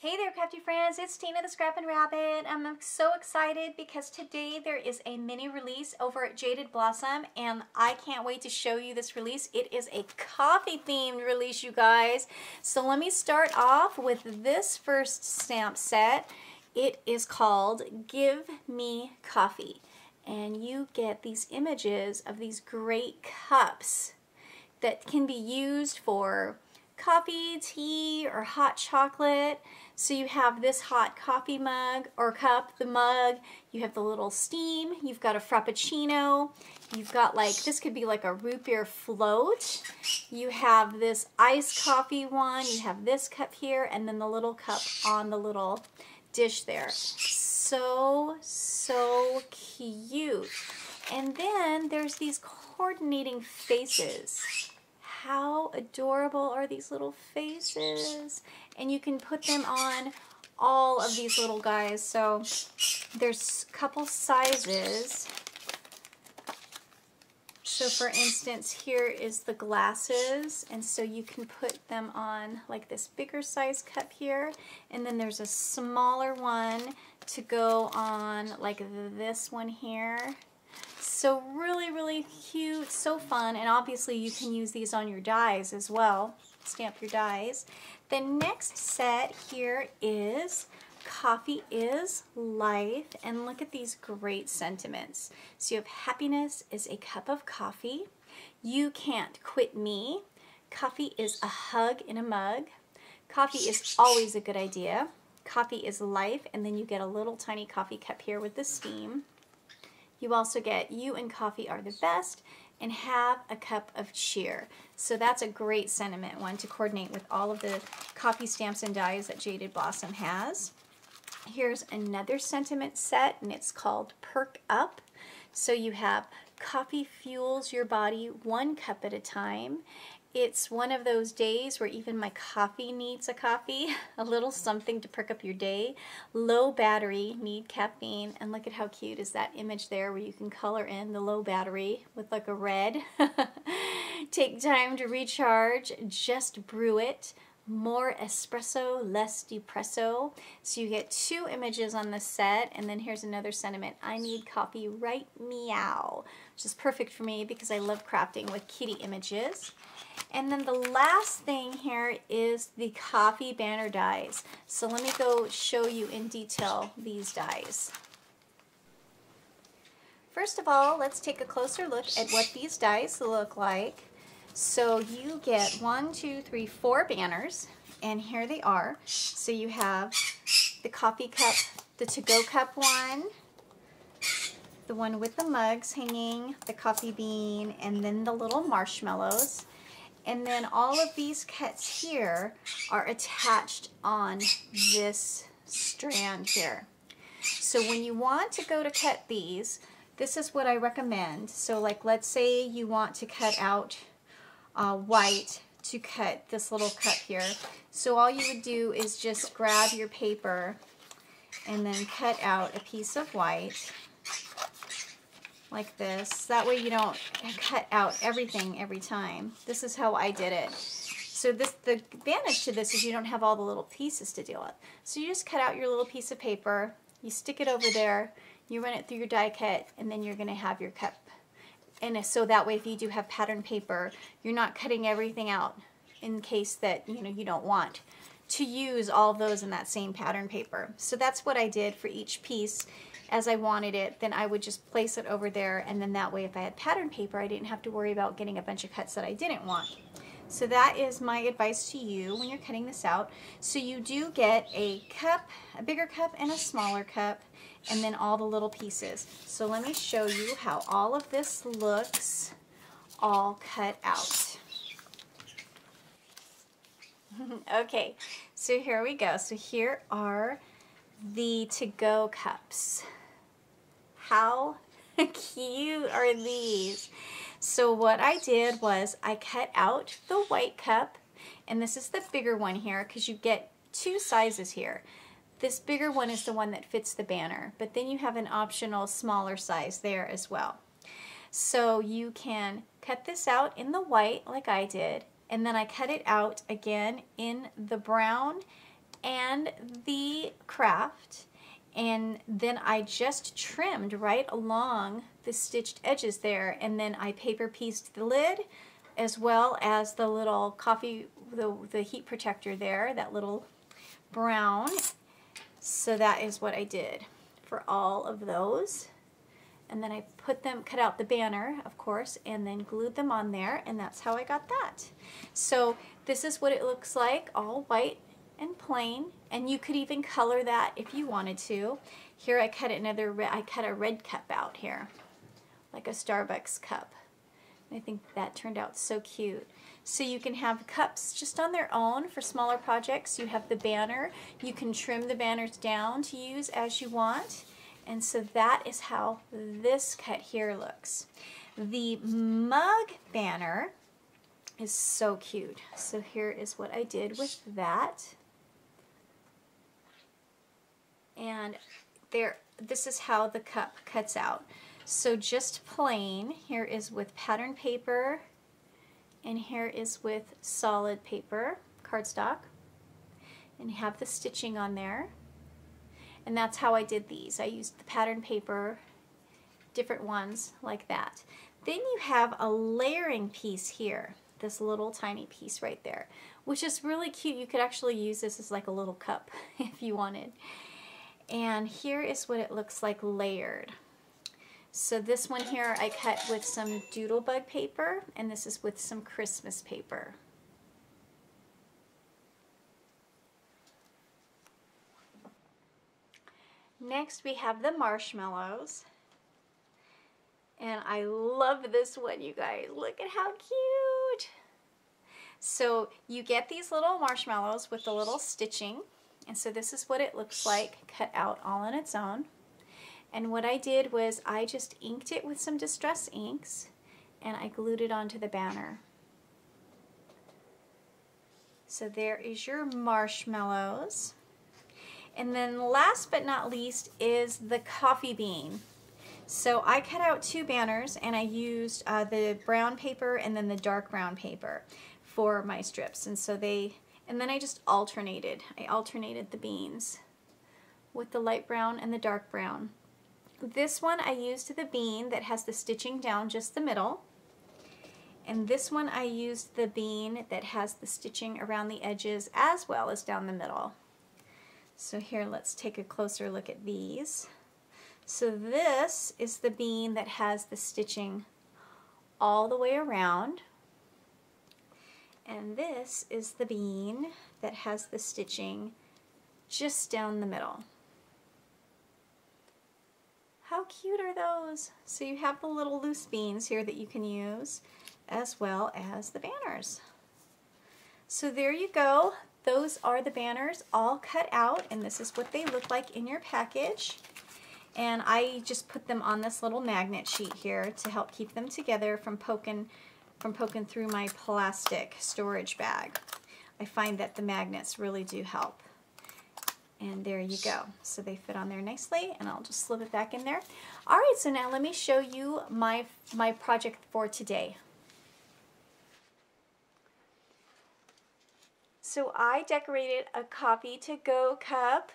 Hey there, crafty friends, it's Tina the Scrappin' Rabbit. I'm so excited because today there is a mini release over at Jaded Blossom and I can't wait to show you this release. It is a coffee themed release, you guys. So let me start off with this first stamp set. It is called Give Me Coffee, and you get these images of these great cups that can be used for coffee, tea, or hot chocolate. So you have this hot coffee mug or cup, the mug, you have the little steam, you've got a frappuccino, you've got like, this could be like a root beer float, you have this iced coffee one, you have this cup here, and then the little cup on the little dish there. So cute. And then there's these coordinating faces. How adorable are these little faces? And you can put them on all of these little guys. So there's a couple sizes. So for instance, here is the glasses, and so you can put them on like this bigger size cup here, and then there's a smaller one to go on like this one here. So really cute, so fun, and obviously you can use these on your dies as well, stamp your dies. The next set here is Coffee is Life, and look at these great sentiments. So you have happiness is a cup of coffee, you can't quit me, coffee is a hug in a mug, coffee is always a good idea, coffee is life, and then you get a little tiny coffee cup here with the steam. You also get you and coffee are the best, and have a cup of cheer. So that's a great sentiment one to coordinate with all of the coffee stamps and dies that Jaded Blossom has. Here's another sentiment set, and it's called Perk Up. So you have coffee fuels your body one cup at a time. It's one of those days where even my coffee needs a coffee, a little something to perk up your day. Low battery, need caffeine, and look at how cute is that image there where you can color in the low battery with like a red. Take time to recharge, just brew it. More espresso, less depresso. So you get two images on this set, and then here's another sentiment. I need coffee right meow, which is perfect for me because I love crafting with kitty images. And then the last thing here is the coffee banner dies. So let me go show you in detail these dies. First of all, let's take a closer look at what these dies look like. So you get 1, 2, 3, 4 banners, and here they are. So you have the coffee cup, the to-go cup one, the one with the mugs hanging, the coffee bean, and then the little marshmallows. And then all of these cuts here are attached on this strand here. So when you want to go to cut these, this is what I recommend. So like let's say you want to cut out white to cut this little cup here. So all you would do is just grab your paper and then cut out a piece of white like this. That way you don't cut out everything every time. This is how I did it. So the advantage to this is you don't have all the little pieces to deal with. So you just cut out your little piece of paper, you stick it over there, you run it through your die cut, and then you're going to have your cup. And so that way if you do have pattern paper, you're not cutting everything out in case that you don't want to use all of those in that same pattern paper. So that's what I did for each piece. As I wanted it, then I would just place it over there, and then that way if I had pattern paper I didn't have to worry about getting a bunch of cuts that I didn't want. So that is my advice to you when you're cutting this out. So you do get a cup, a bigger cup and a smaller cup, and then all the little pieces. So let me show you how all of this looks all cut out. Okay, so here we go. So here are the to-go cups. How cute are these? So what I did was I cut out the white cup, and this is the bigger one here because you get two sizes here. This bigger one is the one that fits the banner, but then you have an optional smaller size there as well. So you can cut this out in the white like I did, and then I cut it out again in the brown and the craft, and then I just trimmed right along the stitched edges there, and then I paper pieced the lid as well as the little coffee, the heat protector there, that little brown. So that is what I did for all of those. And then I put them, cut out the banner, of course, and then glued them on there, and that's how I got that. So this is what it looks like, all white and plain, and you could even color that if you wanted to. Here I cut I cut a red cup out here, like a Starbucks cup. I think that turned out so cute. So you can have cups just on their own for smaller projects. You have the banner. You can trim the banners down to use as you want. And so that is how this cut here looks. The mug banner is so cute. So here is what I did with that. And there, this is how the cup cuts out. So just plain, here is with pattern paper, and here is with solid paper, cardstock, and you have the stitching on there. And that's how I did these. I used the pattern paper, different ones like that. Then you have a layering piece here, this little tiny piece right there, which is really cute. You could actually use this as like a little cup if you wanted. And here is what it looks like layered. So this one here I cut with some doodlebug paper, and this is with some Christmas paper. Next we have the marshmallows. And I love this one, you guys. Look at how cute. So you get these little marshmallows with the little stitching. And so this is what it looks like cut out all on its own. And what I did was I just inked it with some distress inks, and I glued it onto the banner. So there is your marshmallows. And then last but not least is the coffee bean. So I cut out two banners, and I used the brown paper and then the dark brown paper for my strips. And so and then I just alternated. I alternated the beans with the light brown and the dark brown. This one I used the bean that has the stitching down just the middle. And this one I used the bean that has the stitching around the edges as well as down the middle. So here, let's take a closer look at these. So this is the bean that has the stitching all the way around. And this is the bean that has the stitching just down the middle. How cute are those? So you have the little loose beans here that you can use, as well as the banners. So there you go. Those are the banners all cut out, and this is what they look like in your package. And I just put them on this little magnet sheet here to help keep them together from poking through my plastic storage bag. I find that the magnets really do help. And there you go. So they fit on there nicely, and I'll just slip it back in there. All right, so now let me show you my project for today. So I decorated a coffee to go cup,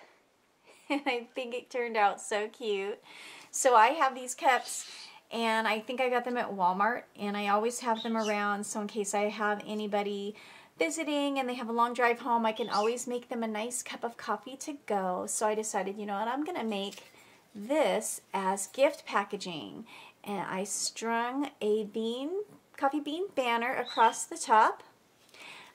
and I think it turned out so cute. So I have these cups, and I think I got them at Walmart, and I always have them around, so in case I have anybody visiting and they have a long drive home, I can always make them a nice cup of coffee to go. So I decided, you know what, I'm gonna make this as gift packaging. And I strung a coffee bean banner across the top.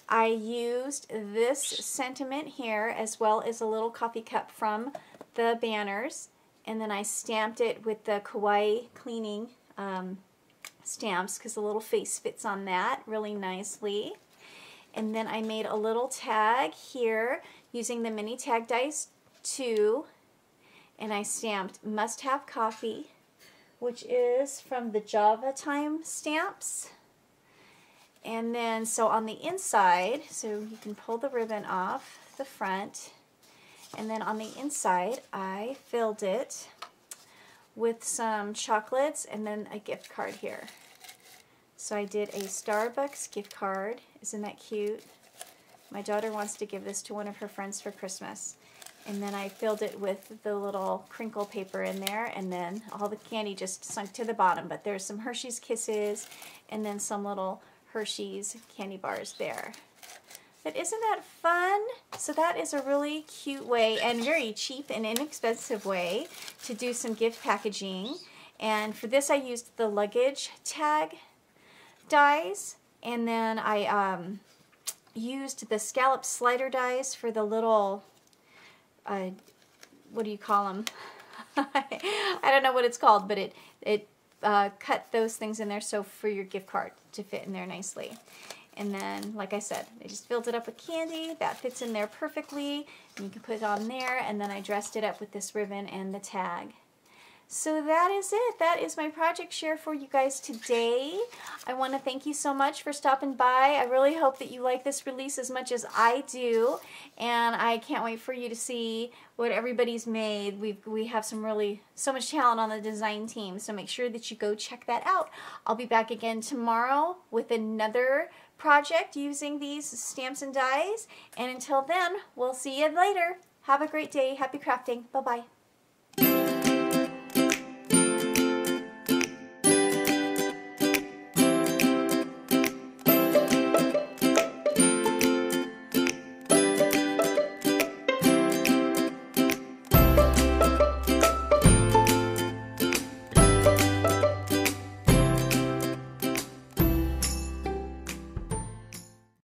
I used this sentiment here as well as a little coffee cup from the banners, and then I stamped it with the Kawaii cleaning stamps because the little face fits on that really nicely. And then I made a little tag here using the mini tag dies 2, and I stamped must have coffee, which is from the Java Time stamps. And then so on the inside, so you can pull the ribbon off the front, and then on the inside I filled it with some chocolates and then a gift card here. So I did a Starbucks gift card. Isn't that cute? My daughter wants to give this to one of her friends for Christmas. And then I filled it with the little crinkle paper in there, and then all the candy just sunk to the bottom. But there's some Hershey's Kisses and then some little Hershey's candy bars there. But isn't that fun? So that is a really cute way and very cheap and inexpensive way to do some gift packaging. And for this I used the luggage tag dies, and then I used the scallop slider dies for the little, what do you call them? I don't know what it's called, but it cut those things in there so for your gift card to fit in there nicely. And then, like I said, I just filled it up with candy. That fits in there perfectly. And you can put it on there. And then I dressed it up with this ribbon and the tag. So that is it. That is my project share for you guys today. I want to thank you so much for stopping by. I really hope that you like this release as much as I do. And I can't wait for you to see what everybody's made. We have so much talent on the design team. So make sure that you go check that out. I'll be back again tomorrow with another project using these stamps and dies. And until then, we'll see you later. Have a great day. Happy crafting. Bye-bye.